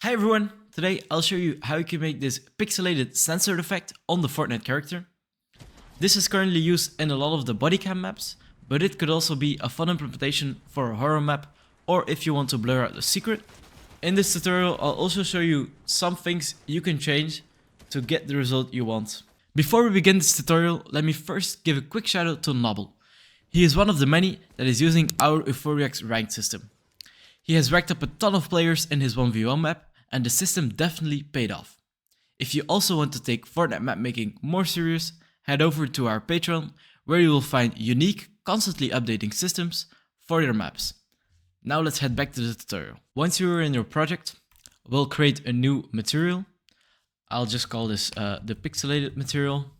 Hi everyone, today I'll show you how you can make this pixelated censored effect on the Fortnite character. This is currently used in a lot of the bodycam maps, but it could also be a fun implementation for a horror map or if you want to blur out the secret. In this tutorial I'll also show you some things you can change to get the result you want. Before we begin this tutorial, let me first give a quick shout out to Nobble. He is one of the many that is using our Euphoria's ranked system. He has racked up a ton of players in his 1v1 map, and the system definitely paid off. If you also want to take Fortnite map making more serious, head over to our Patreon, where you will find unique, constantly updating systems for your maps. Now let's head back to the tutorial. Once you are in your project, we'll create a new material. I'll just call this the pixelated material.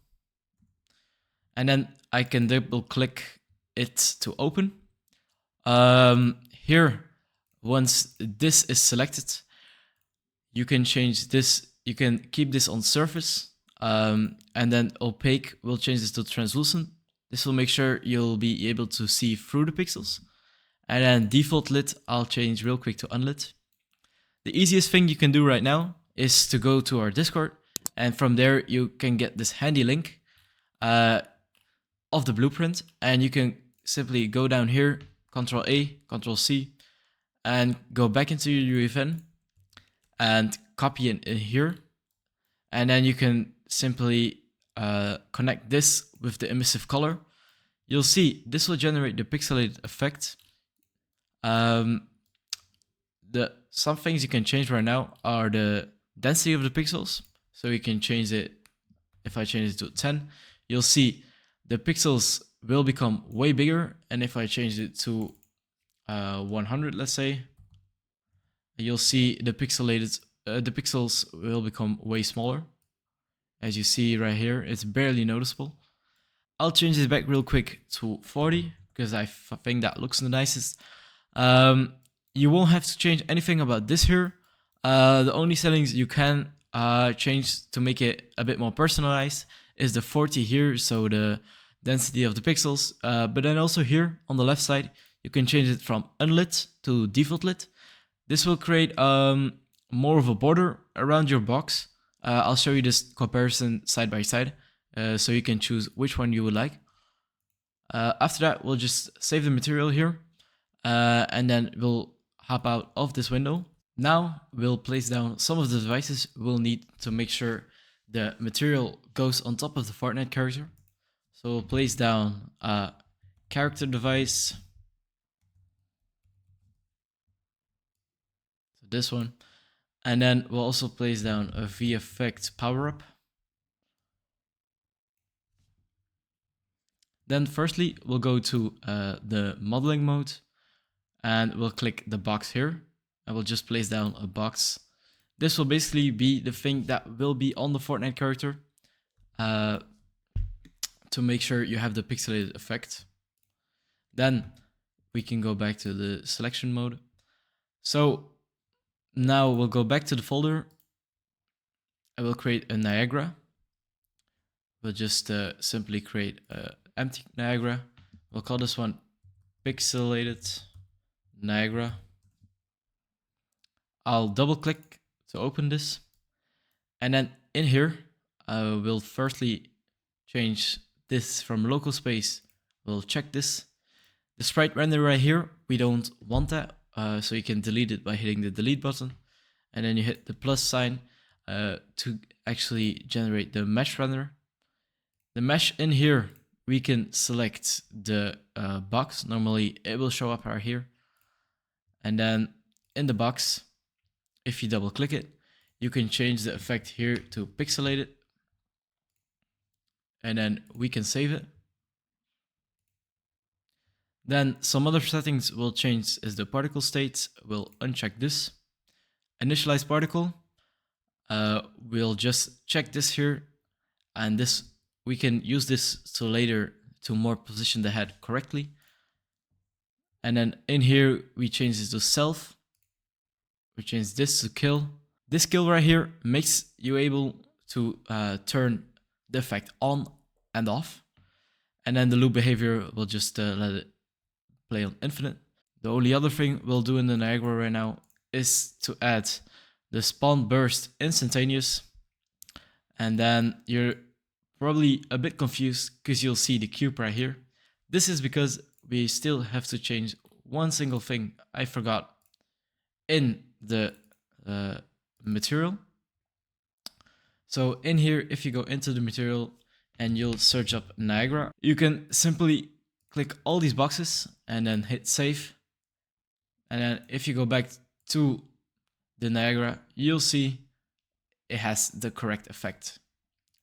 And then I can double click it to open. Here, once this is selected, you can change this, you can keep this on surface, and then opaque, we'll change this to translucent. This will make sure you'll be able to see through the pixels. And then default lit, I'll change real quick to unlit. The easiest thing you can do right now is to go to our Discord, and from there you can get this handy link of the blueprint, and you can simply go down here, Ctrl A, Ctrl C, and go back into your UEFN and copy it in here, and then you can simply connect this with the emissive color. You'll see this will generate the pixelated effect. Some things you can change right now are the density of the pixels. So you can change it. If I change it to 10, you'll see the pixels will become way bigger, and if I change it to 100, let's say, you'll see the pixels will become way smaller. As you see right here, it's barely noticeable. I'll change this back real quick to 40 because I think that looks the nicest. You won't have to change anything about this here. The only settings you can change to make it a bit more personalized is the 40 here, so the density of the pixels. But then also here on the left side, you can change it from unlit to default lit. This will create more of a border around your box. I'll show you this comparison side by side, so you can choose which one you would like. After that, we'll just save the material here, and then we'll hop out of this window. Now we'll place down some of the devices we'll need to make sure the material goes on top of the Fortnite character. So we'll place down a character device. So this one. And then we'll also place down a VFX power-up. Then firstly, we'll go to the modeling mode, and we'll click the box here, and we'll just place down a box. This will basically be the thing that will be on the Fortnite character to make sure you have the pixelated effect. Then we can go back to the selection mode. So now we'll go back to the folder. I will create a Niagara. We'll just simply create an empty Niagara. We'll call this one Pixelated Niagara. I'll double click to open this. And then in here, we'll firstly change this from local space. We'll check this. The sprite render right here, we don't want that. So you can delete it by hitting the delete button, and then you hit the plus sign to actually generate the mesh render. The mesh in here, we can select the box. Normally it will show up right here. And then in the box, if you double click it, you can change the effect here to pixelated. And then we can save it. Then some other settings will change is the particle state. We'll uncheck this. Initialize particle. We'll just check this here, and this we can use this to later to more position the head correctly. And then in here we change this to self. We change this to kill. This kill right here makes you able to turn the effect on and off. And then the loop behavior will just let it play on infinite. The only other thing we'll do in the Niagara right now is to add the spawn burst instantaneous. And then you're probably a bit confused because you'll see the cube right here. This is because we still have to change one single thing I forgot in the material. So in here, if you go into the material and you'll search up Niagara, you can simply click all these boxes and then hit save. And then if you go back to the Niagara, you'll see it has the correct effect.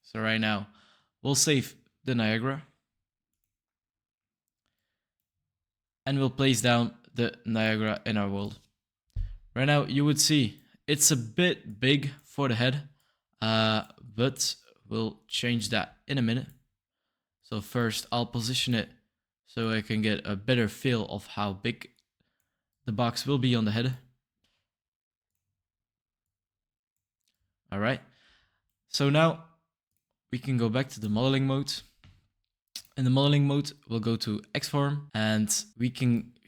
So right now, we'll save the Niagara. And we'll place down the Niagara in our world. Right now, you would see it's a bit big for the head, but we'll change that in a minute. So first, I'll position it so I can get a better feel of how big the box will be on the head. All right. So now we can go back to the modeling mode. In the modeling mode, we'll go to Xform and we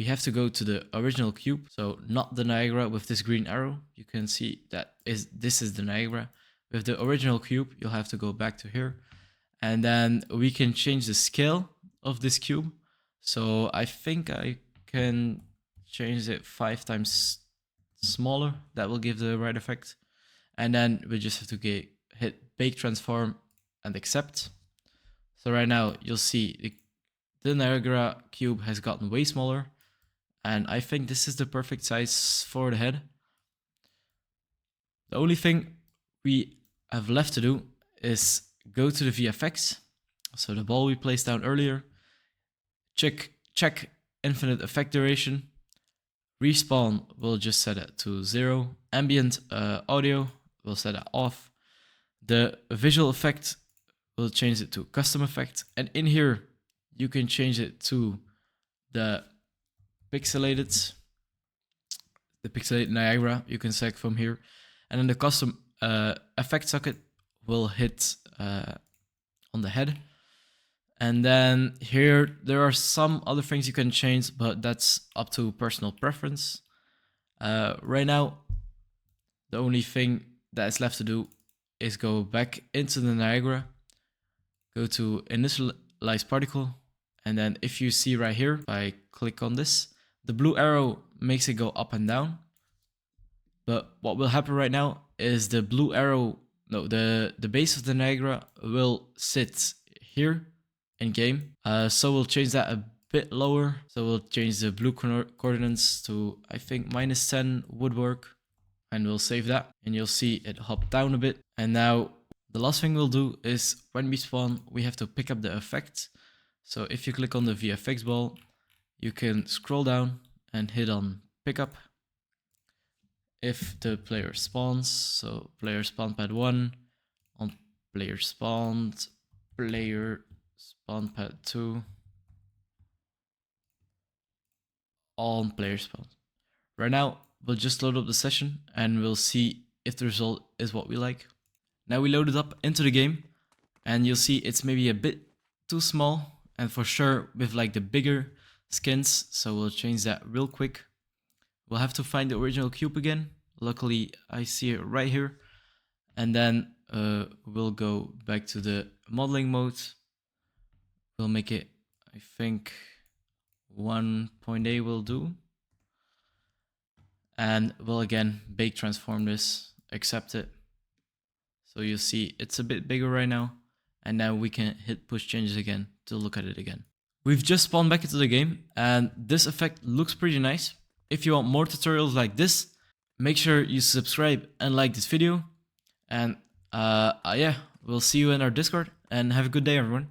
have to go to the original cube. So not the Niagara with this green arrow. You can see that this is the Niagara. With the original cube, you'll have to go back to here. And then we can change the scale of this cube. So I think I can change it 5 times smaller. That will give the right effect. And then we just have to hit bake transform and accept. So right now you'll see the Niagara cube has gotten way smaller. And I think this is the perfect size for the head. The only thing we have left to do is go to the VFX. So the ball we placed down earlier. Check infinite effect duration. Respawn, we'll just set it to 0. Ambient audio, we'll set it off. The visual effect, we'll change it to custom effect. And in here, you can change it to the pixelated Niagara. You can select from here. And then the custom effect socket will hit on the head. And then here, there are some other things you can change, but that's up to personal preference. Right now, the only thing that is left to do is go back into the Niagara, go to initialize particle, and then if you see right here, if I click on this, the blue arrow makes it go up and down. But what will happen right now is the blue arrow, no, the base of the Niagara will sit here in game. So we'll change that a bit lower. So we'll change the blue coordinates to, I think, -10 would work. And we'll save that. And you'll see it hop down a bit. And now the last thing we'll do is when we spawn, we have to pick up the effect. So if you click on the VFX ball, you can scroll down and hit on pick up. If the player spawns, so player spawn pad 1, on player spawned, player spawn pad 2, on player spawn. Right now, we'll just load up the session and we'll see if the result is what we like. Now we load it up into the game and you'll see it's maybe a bit too small and for sure with like the bigger skins. So we'll change that real quick. We'll have to find the original cube again. Luckily, I see it right here. And then we'll go back to the modeling mode. We'll make it, I think, 1.8 will do. And we'll again bake transform this, accept it. So you'll see it's a bit bigger right now. And now we can hit push changes again to look at it again. We've just spawned back into the game and this effect looks pretty nice. If you want more tutorials like this, make sure you subscribe and like this video. And yeah, we'll see you in our Discord and have a good day, everyone.